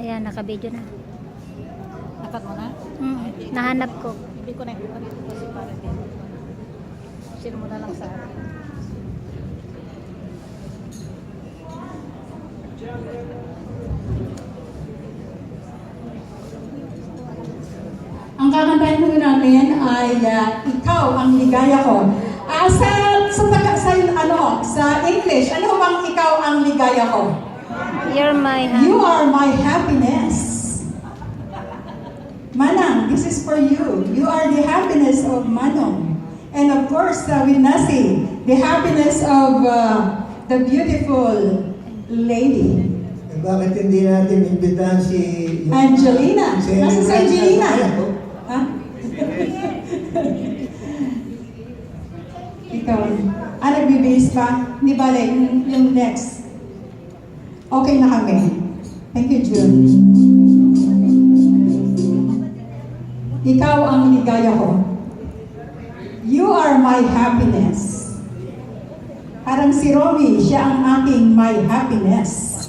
Ayan, naka-video na. Nakat mo na? Nahanap ko. Hindi ko na ikat kasi para din. Share mo na lang sa akin. Ang kakantahin ko namin ay Ikaw ang Ligaya Ko. Sa English, ano bang ikaw ang ligaya ko? You're my You are my happiness. Manang, this is for you. You are the happiness of Manong. And of course, with Nasi, the happiness of the beautiful lady. Eh, bakit hindi natin imbitahan si... Angelina. Nasa si Angelina? Ha? Ikaw. Nagbibihis pa? Hindi bale, yung next. Okay na kami. Thank you, June. Ikaw ang ligaya ko. You are my happiness. Parang si Romy, siya ang aking my happiness.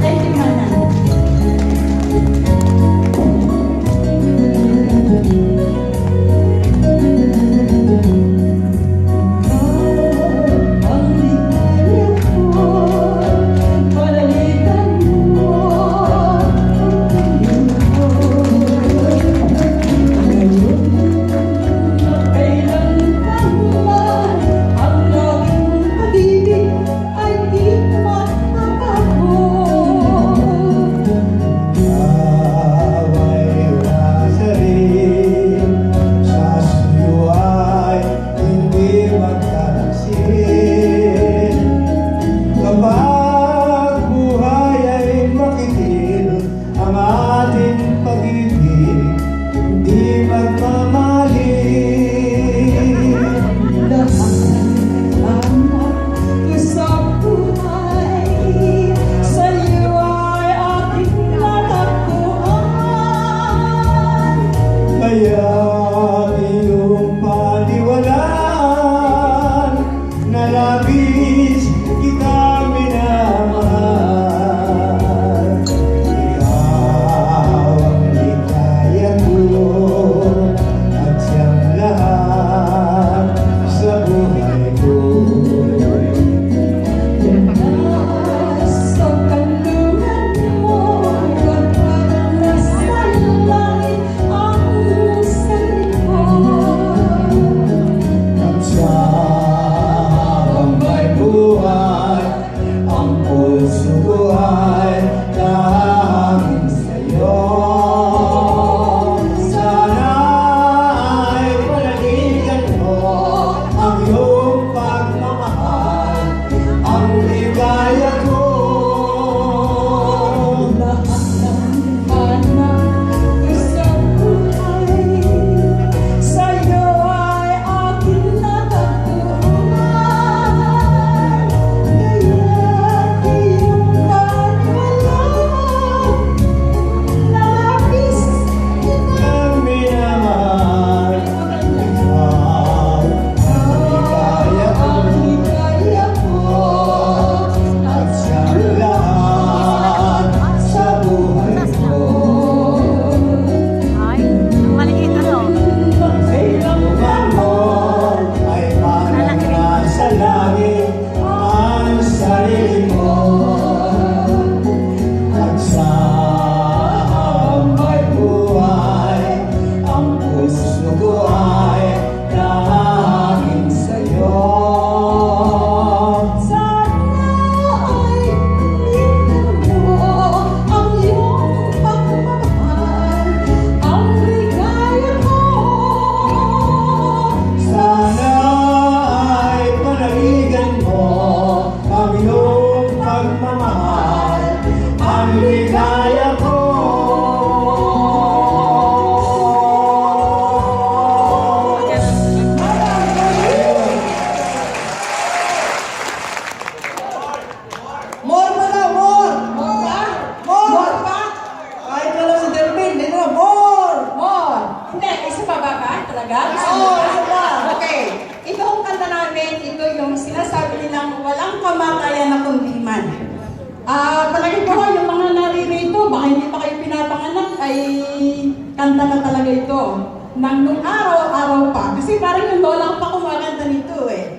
Thank you, Manang. Palagi ko yung mga naririto, baka hindi pa kayo pinapanganak, ay kanta na talaga ito. Nung araw-araw pa. Kasi parang yung lola ko pa kumakanta nito eh.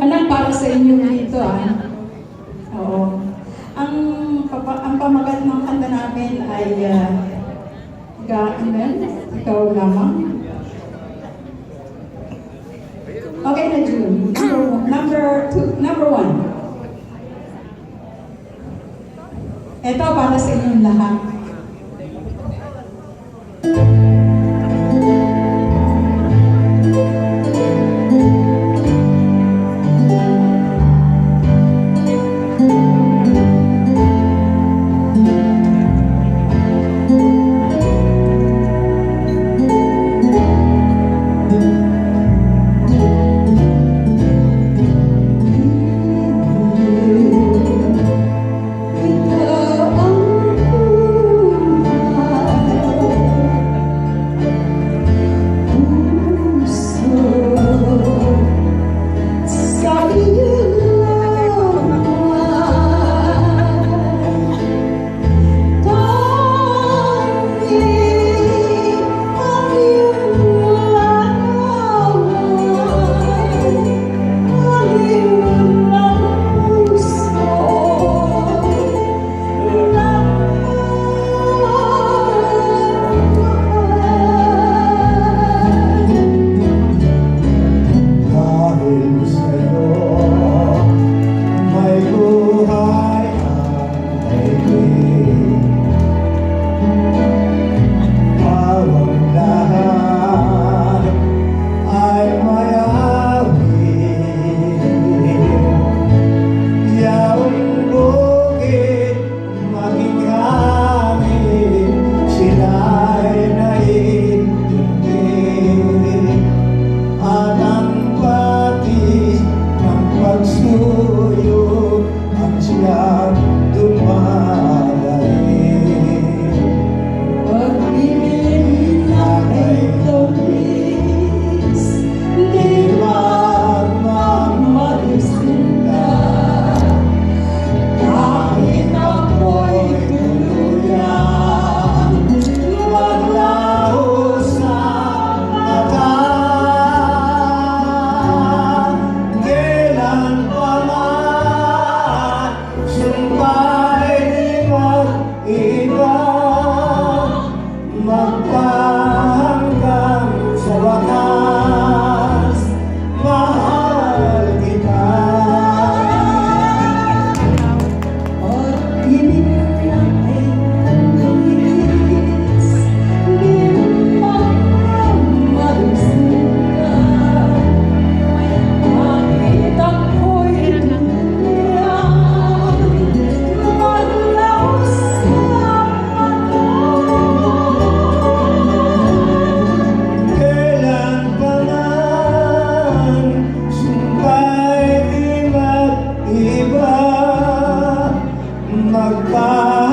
Manang para sa inyo dito Oo. Ang pamagat ng kanta namin ay Gaanan, ikaw lamang. Okay na, June. Number one. Ito para sa inyong lahat. magpa